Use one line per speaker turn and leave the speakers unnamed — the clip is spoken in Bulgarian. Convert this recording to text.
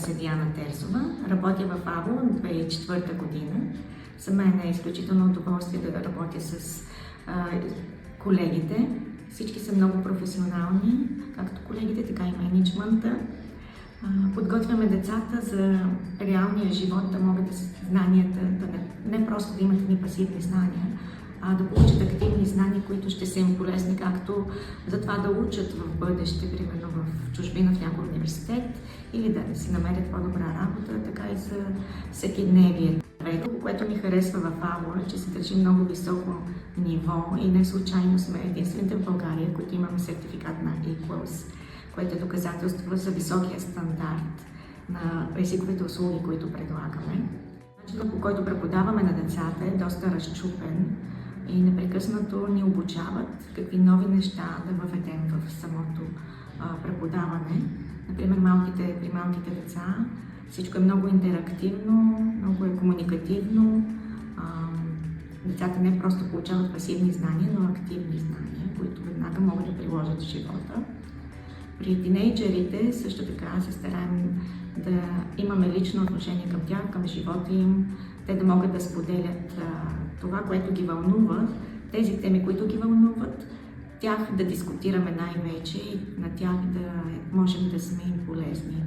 се Диана Терзова. Работя в АВО от 2004 година. За мен е изключително удоволствие да работя с колегите. Всички са много професионални, както колегите, така и мениджмънта. Подготвяме децата за реалния живот, да могат да знанията, не просто да имат едни пасивни знания, а да получат активни знания, които ще са им полезни, както за това да учат в бъдеще, примерно в чужбина, в някой университет, или да си намерят по-добра работа, така и за всекидневието. Което ми харесва в АВО е, че се държи много високо ниво и не случайно сме единствените в България, които имаме сертификат на Equals, което е доказателство за високия стандарт на езиковите услуги, които предлагаме. Начинът, по който преподаваме на децата, е доста разчупен и непрекъснато ни обучават какви нови неща да въведем в самото преподаване. Например, при малките деца всичко е много интерактивно, много е комуникативно. Децата не просто получават пасивни знания, но активни знания, които веднага могат да приложат в живота. При тинейджерите също така се стараем да имаме лично отношение към тях, към живота им, те да могат да споделят това, което ги вълнува, тези теми, които ги вълнуват, тях да дискутираме най-вече и на тях да можем да сме им полезни.